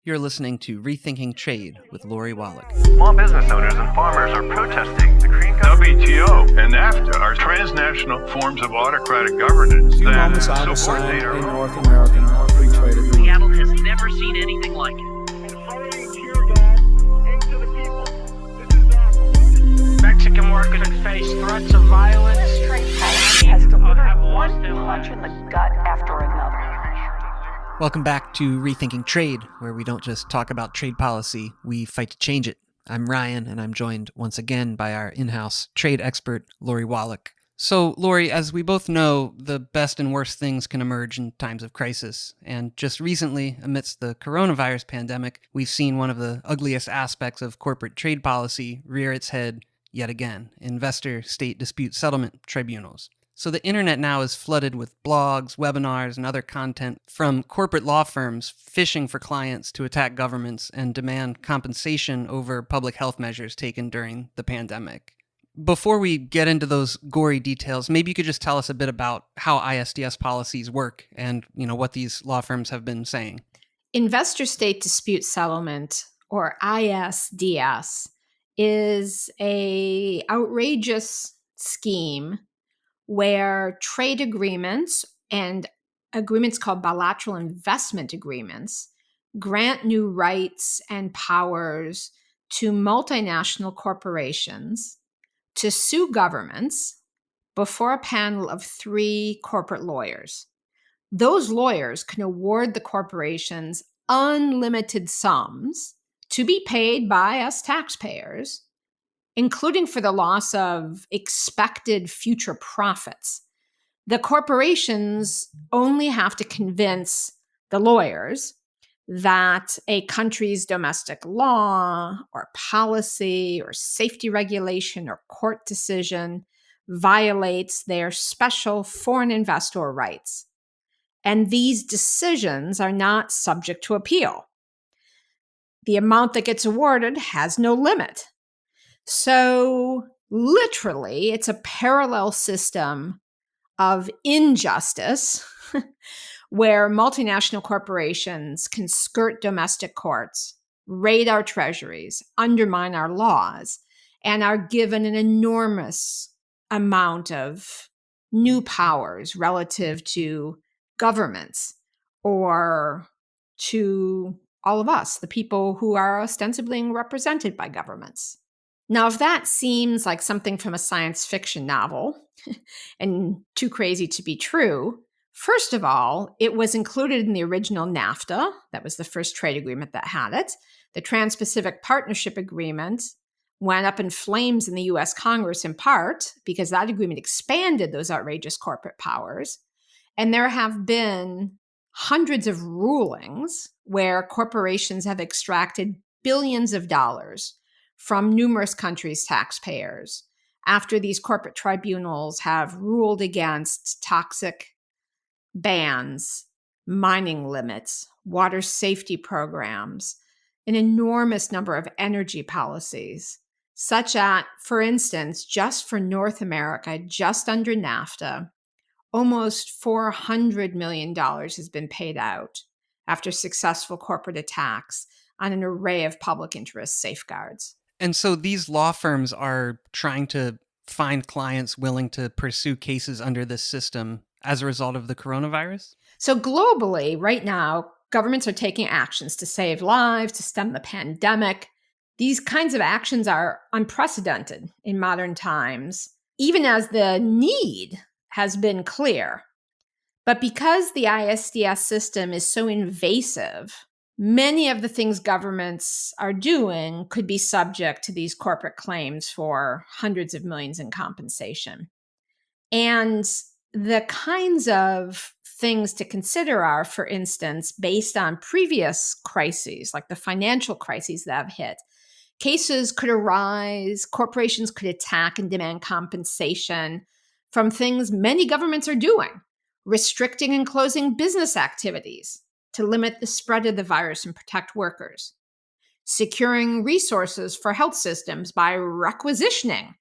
You're listening to Rethinking Trade with Lori Wallach. Small business owners and farmers are protesting the Korean WTO and NAFTA are transnational forms of autocratic governance Few that moments I will subordinate sign our a North American free trade agreement. Seattle has never seen anything like it. Mexican workers face threats of violence. Trade policy has delivered one punch in the gut after another. Welcome back to Rethinking Trade, where we don't just talk about trade policy, we fight to change it. I'm Ryan, and I'm joined once again by our in-house trade expert, Lori Wallach. So, Lori, as we both know, the best and worst things can emerge in times of crisis. And just recently, amidst the coronavirus pandemic, we've seen one of the ugliest aspects of corporate trade policy rear its head yet again: investor-state dispute settlement tribunals. So the internet now is flooded with blogs, webinars, and other content from corporate law firms fishing for clients to attack governments and demand compensation over public health measures taken during the pandemic. Before we get into those gory details, maybe you could just tell us a bit about how ISDS policies work and, what these law firms have been saying. Investor-state dispute settlement, or ISDS, is an outrageous scheme where trade agreements and agreements called bilateral investment agreements grant new rights and powers to multinational corporations to sue governments before a panel of 3 corporate lawyers. Those lawyers can award the corporations unlimited sums to be paid by us taxpayers, including for the loss of expected future profits. The corporations only have to convince the lawyers that a country's domestic law or policy or safety regulation or court decision violates their special foreign investor rights. And these decisions are not subject to appeal. The amount that gets awarded has no limit. So literally, it's a parallel system of injustice where multinational corporations can skirt domestic courts, raid our treasuries, undermine our laws, and are given an enormous amount of new powers relative to governments or to all of us, the people who are ostensibly represented by governments. Now, if that seems like something from a science fiction novel and too crazy to be true, first of all, it was included in the original NAFTA. That was the first trade agreement that had it. The Trans-Pacific Partnership Agreement went up in flames in the US Congress in part because that agreement expanded those outrageous corporate powers. And there have been hundreds of rulings where corporations have extracted billions of dollars from numerous countries' taxpayers after these corporate tribunals have ruled against toxic bans, mining limits, water safety programs, an enormous number of energy policies, such that, for instance, just for North America, just under NAFTA, almost $400 million has been paid out after successful corporate attacks on an array of public interest safeguards. And so these law firms are trying to find clients willing to pursue cases under this system as a result of the coronavirus? So globally, right now, governments are taking actions to save lives, to stem the pandemic. These kinds of actions are unprecedented in modern times, even as the need has been clear. But because the ISDS system is so invasive, many of the things governments are doing could be subject to these corporate claims for hundreds of millions in compensation. And the kinds of things to consider are, for instance, based on previous crises, like the financial crises that have hit, cases could arise, corporations could attack and demand compensation from things many governments are doing, restricting and closing business activities to limit the spread of the virus and protect workers, securing resources for health systems by requisitioning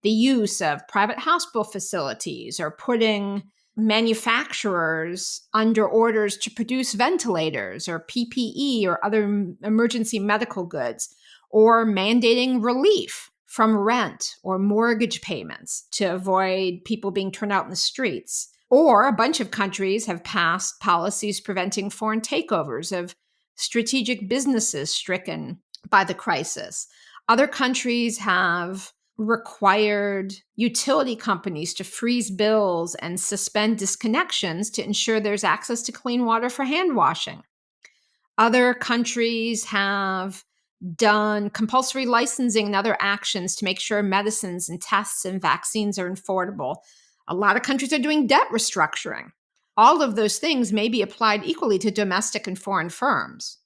the use of private hospital facilities or putting manufacturers under orders to produce ventilators or PPE or other emergency medical goods, or mandating relief from rent or mortgage payments to avoid people being turned out in the streets. Or a bunch of countries have passed policies preventing foreign takeovers of strategic businesses stricken by the crisis. Other countries have required utility companies to freeze bills and suspend disconnections to ensure there's access to clean water for hand washing. Other countries have done compulsory licensing and other actions to make sure medicines and tests and vaccines are affordable. A lot of countries are doing debt restructuring. All of those things may be applied equally to domestic and foreign firms.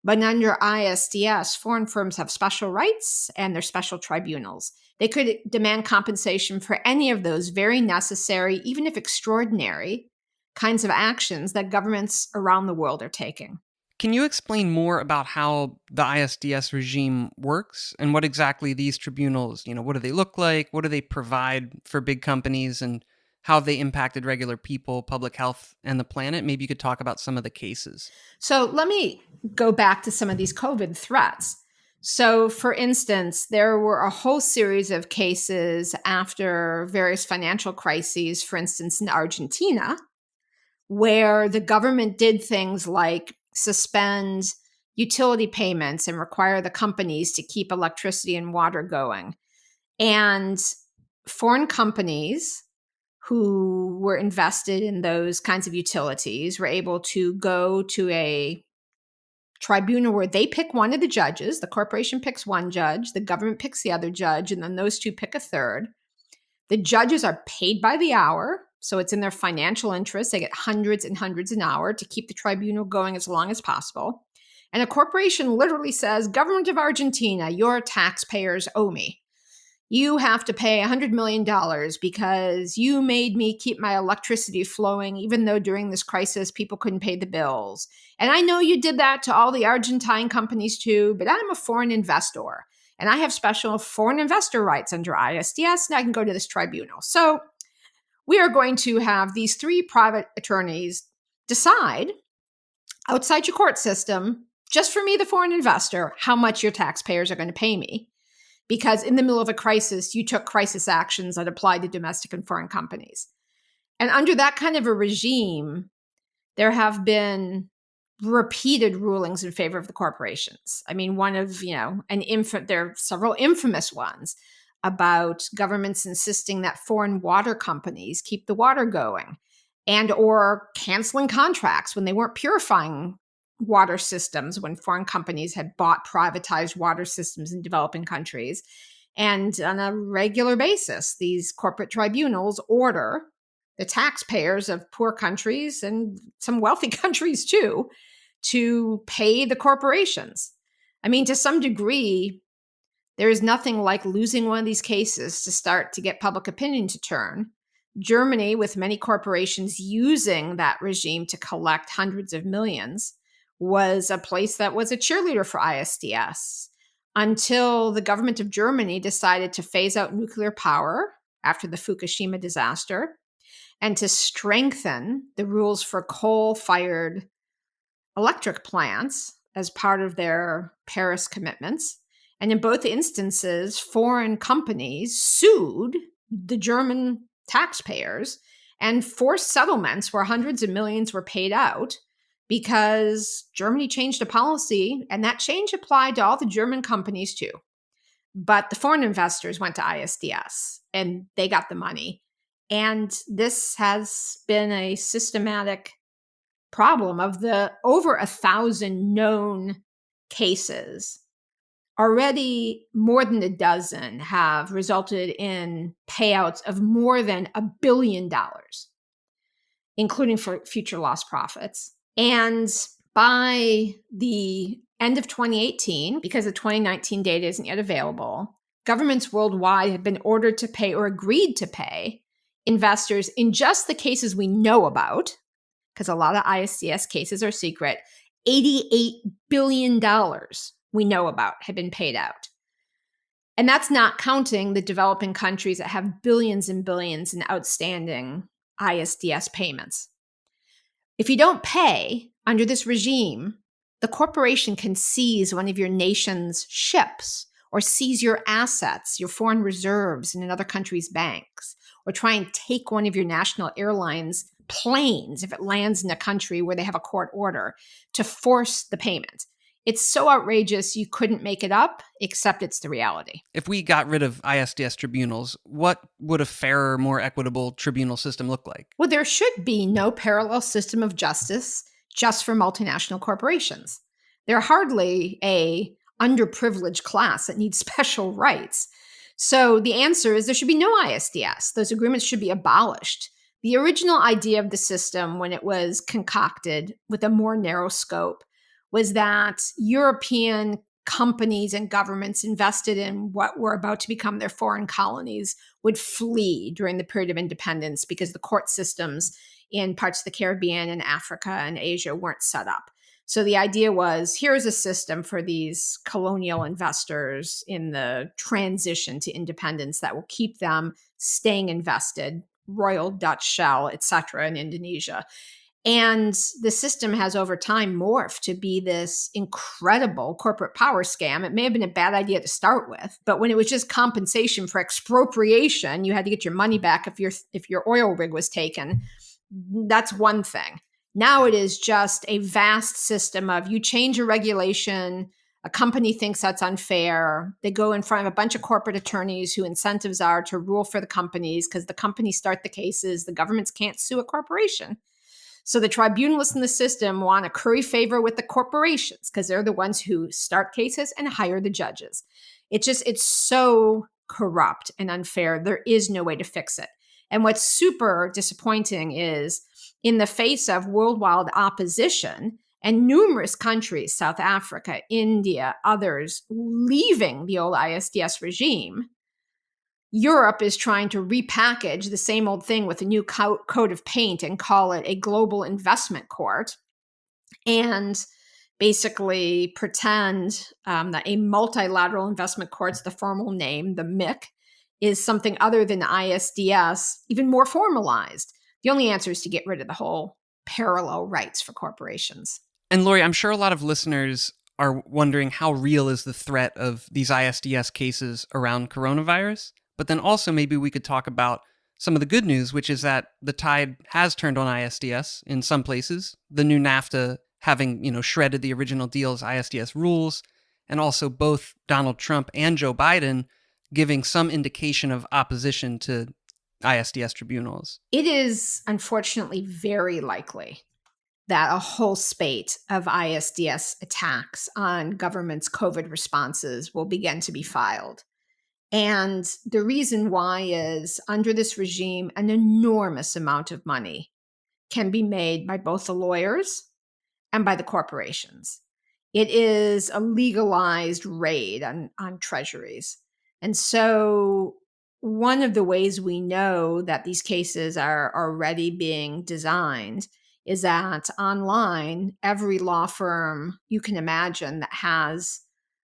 But under ISDS, foreign firms have special rights and their special tribunals. They could demand compensation for any of those very necessary, even if extraordinary, kinds of actions that governments around the world are taking. Can you explain more about how the ISDS regime works and what exactly these tribunals, what do they look like? What do they provide for big companies and how they impacted regular people, public health, and the planet? Maybe you could talk about some of the cases. So let me go back to some of these COVID threats. So, for instance, there were a whole series of cases after various financial crises, for instance, in Argentina, where the government did things like suspend utility payments and require the companies to keep electricity and water going. And foreign companies who were invested in those kinds of utilities were able to go to a tribunal where they pick one of the judges. The corporation picks one judge, the government picks the other judge, and then those two pick a third. The judges are paid by the hour, so it's in their financial interest. They get hundreds and hundreds an hour to keep the tribunal going as long as possible. And a corporation literally says, "Government of Argentina, your taxpayers owe me. You have to pay $100 million because you made me keep my electricity flowing, even though during this crisis, people couldn't pay the bills. And I know you did that to all the Argentine companies too, but I'm a foreign investor and I have special foreign investor rights under ISDS, and I can go to this tribunal." So we are going to have these three private attorneys decide outside your court system, just for me, the foreign investor, how much your taxpayers are going to pay me. Because in the middle of a crisis, you took crisis actions that applied to domestic and foreign companies. And under that kind of a regime, there have been repeated rulings in favor of the corporations. I mean, one of, there are several infamous ones about governments insisting that foreign water companies keep the water going and or canceling contracts when they weren't purifying water systems, when foreign companies had bought privatized water systems in developing countries. And on a regular basis, these corporate tribunals order the taxpayers of poor countries and some wealthy countries too to pay the corporations. I mean, to some degree, there is nothing like losing one of these cases to start to get public opinion to turn. Germany, with many corporations using that regime to collect hundreds of millions, was a place that was a cheerleader for ISDS until the government of Germany decided to phase out nuclear power after the Fukushima disaster and to strengthen the rules for coal-fired electric plants as part of their Paris commitments. And in both instances, foreign companies sued the German taxpayers and forced settlements where hundreds of millions were paid out because Germany changed a policy, and that change applied to all the German companies too. But the foreign investors went to ISDS and they got the money. And this has been a systematic problem of the over 1,000 known cases. Already more than a dozen have resulted in payouts of more than $1 billion, including for future lost profits. And by the end of 2018, because the 2019 data isn't yet available, governments worldwide have been ordered to pay or agreed to pay investors in just the cases we know about, because a lot of ISDS cases are secret, $88 billion we know about have been paid out. And that's not counting the developing countries that have billions and billions in outstanding ISDS payments. If you don't pay under this regime, the corporation can seize one of your nation's ships or seize your assets, your foreign reserves in another country's banks, or try and take one of your national airlines' planes if it lands in a country where they have a court order to force the payment. It's so outrageous you couldn't make it up, except it's the reality. If we got rid of ISDS tribunals, what would a fairer, more equitable tribunal system look like? Well, there should be no parallel system of justice just for multinational corporations. They're hardly a underprivileged class that needs special rights. So the answer is there should be no ISDS. Those agreements should be abolished. The original idea of the system, when it was concocted with a more narrow scope, was that European companies and governments invested in what were about to become their foreign colonies would flee during the period of independence because the court systems in parts of the Caribbean and Africa and Asia weren't set up. So the idea was, here's a system for these colonial investors in the transition to independence that will keep them staying invested, Royal Dutch Shell, et cetera, in Indonesia. And the system has over time morphed to be this incredible corporate power scam. It may have been a bad idea to start with, but when it was just compensation for expropriation, you had to get your money back if your oil rig was taken. That's one thing. Now it is just a vast system of you change a regulation, a company thinks that's unfair. They go in front of a bunch of corporate attorneys whose incentives are to rule for the companies because the companies start the cases. The governments can't sue a corporation. So the tribunalists in the system want to curry favor with the corporations because they're the ones who start cases and hire the judges. It's so corrupt and unfair. There is no way to fix it. And what's super disappointing is in the face of worldwide opposition and numerous countries, South Africa, India, others, leaving the old ISDS regime, Europe is trying to repackage the same old thing with a new coat of paint and call it a global investment court and basically pretend that a multilateral investment court's the formal name, the MIC, is something other than ISDS, even more formalized. The only answer is to get rid of the whole parallel rights for corporations. And Lori, I'm sure a lot of listeners are wondering how real is the threat of these ISDS cases around coronavirus? But then also maybe we could talk about some of the good news, which is that the tide has turned on ISDS in some places. The new NAFTA having, shredded the original deal's ISDS rules, and also both Donald Trump and Joe Biden giving some indication of opposition to ISDS tribunals. It is unfortunately very likely that a whole spate of ISDS attacks on government's COVID responses will begin to be filed. And the reason why is under this regime, an enormous amount of money can be made by both the lawyers and by the corporations. It is a legalized raid on treasuries. And so one of the ways we know that these cases are already being designed is that online, every law firm you can imagine that has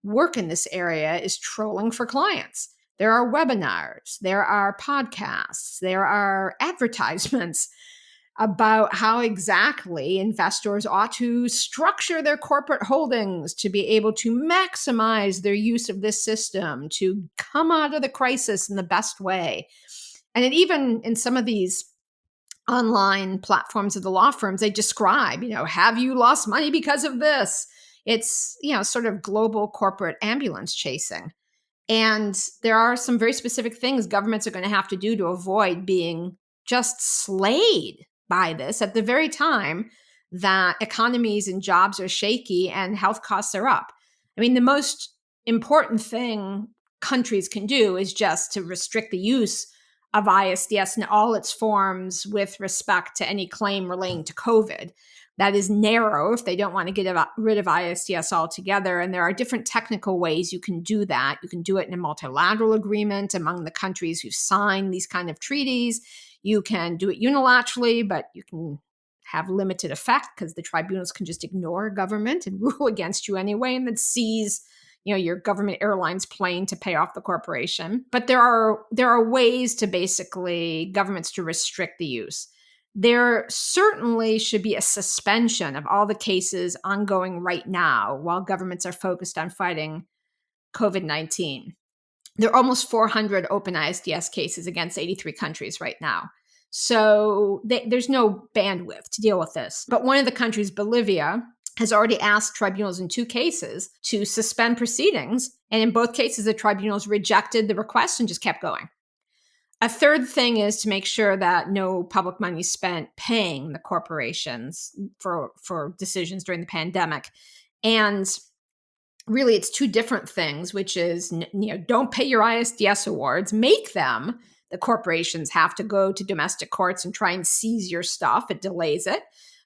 work in this area is trolling for clients. There are webinars, there are podcasts, there are advertisements about how exactly investors ought to structure their corporate holdings to be able to maximize their use of this system, to come out of the crisis in the best way. And it even in some of these online platforms of the law firms, they describe, have you lost money because of this? It's, sort of global corporate ambulance chasing. And there are some very specific things governments are going to have to do to avoid being just slayed by this at the very time that economies and jobs are shaky and health costs are up. I mean, the most important thing countries can do is just to restrict the use of ISDS in all its forms with respect to any claim relating to COVID. That is narrow if they don't want to get rid of ISDS altogether. And there are different technical ways you can do that. You can do it in a multilateral agreement among the countries who sign these kind of treaties. You can do it unilaterally, but you can have limited effect because the tribunals can just ignore government and rule against you anyway and then seize your government airline's plane to pay off the corporation. But there are ways to basically governments to restrict the use. there certainly should be a suspension of all the cases ongoing right now while governments are focused on fighting COVID-19. There are almost 400 open ISDS cases against 83 countries right now. So there's no bandwidth to deal with this. But one of the countries, Bolivia, has already asked tribunals in 2 cases to suspend proceedings. And in both cases, the tribunals rejected the request and just kept going. A third thing is to make sure that no public money is spent paying the corporations for decisions during the pandemic. And really, it's 2 different things, which is, don't pay your ISDS awards, make them. The corporations have to go to domestic courts and try and seize your stuff. It delays it.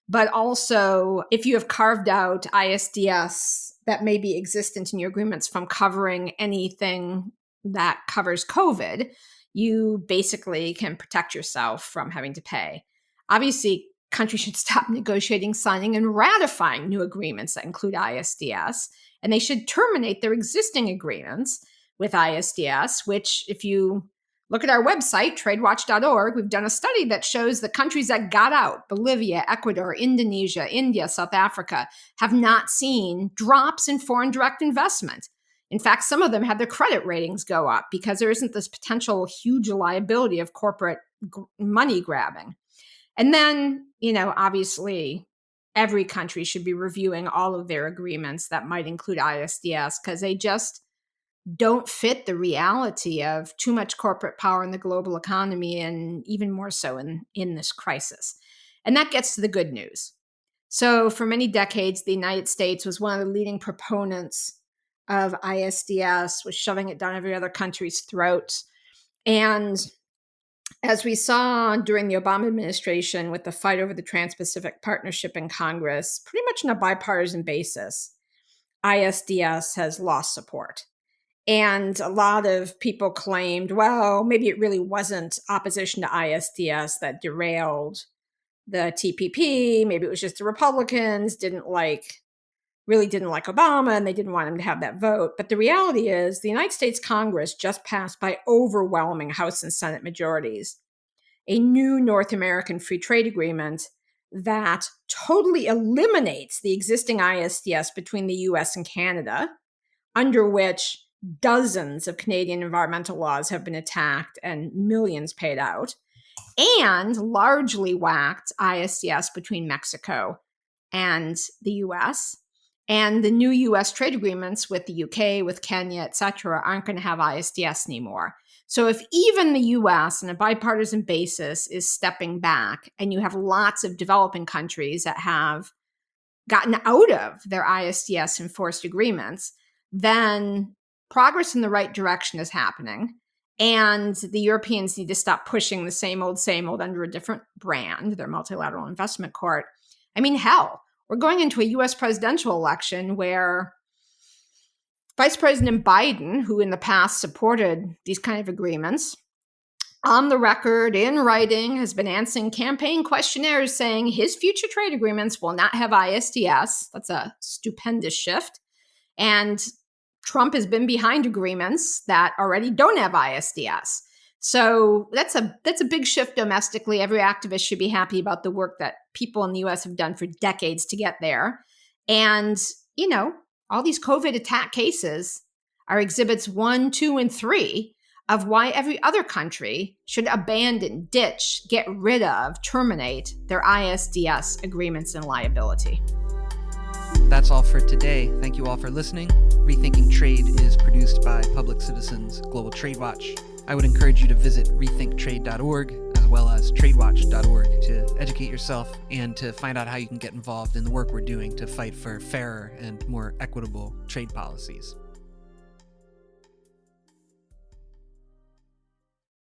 But also, if you have carved out ISDS that may be existent in your agreements from covering anything that covers COVID, you basically can protect yourself from having to pay. Obviously, countries should stop negotiating, signing, and ratifying new agreements that include ISDS, and they should terminate their existing agreements with ISDS, which, if you look at our website, tradewatch.org, we've done a study that shows the countries that got out, Bolivia, Ecuador, Indonesia, India, South Africa, have not seen drops in foreign direct investment. In fact, some of them had their credit ratings go up because there isn't this potential huge liability of corporate money grabbing. And then, obviously, every country should be reviewing all of their agreements that might include ISDS because they just don't fit the reality of too much corporate power in the global economy, and even more so in this crisis. And that gets to the good news. So for many decades, the United States was one of the leading proponents of ISDS, was shoving it down every other country's throat. And as we saw during the Obama administration with the fight over the Trans-Pacific Partnership in Congress, pretty much on a bipartisan basis, ISDS has lost support. And a lot of people claimed, well, maybe it really wasn't opposition to ISDS that derailed the TPP. Maybe it was just the Republicans really didn't like Obama and they didn't want him to have that vote. But the reality is the United States Congress just passed by overwhelming House and Senate majorities a new North American free trade agreement that totally eliminates the existing ISDS between the US and Canada, under which dozens of Canadian environmental laws have been attacked and millions paid out, and largely whacked ISDS between Mexico and the US. And the new US trade agreements with the UK, with Kenya, et cetera, aren't going to have ISDS anymore. So if even the US on a bipartisan basis is stepping back, and you have lots of developing countries that have gotten out of their ISDS enforced agreements, then progress in the right direction is happening. And the Europeans need to stop pushing the same old under a different brand, their multilateral investment court. I mean, hell, we're going into a US presidential election where Vice President Biden, who in the past supported these kind of agreements, on the record, in writing, has been answering campaign questionnaires saying his future trade agreements will not have ISDS. That's a stupendous shift. And Trump has been behind agreements that already don't have ISDS. So that's a big shift domestically. Every activist should be happy about the work that people in the US have done for decades to get there. And, all these COVID attack cases are exhibits 1, 2, and 3 of why every other country should abandon, ditch, get rid of, terminate their ISDS agreements and liability. That's all for today. Thank you all for listening. Rethinking Trade is produced by Public Citizens Global Trade Watch. I would encourage you to visit rethinktrade.org as well as tradewatch.org to educate yourself and to find out how you can get involved in the work we're doing to fight for fairer and more equitable trade policies.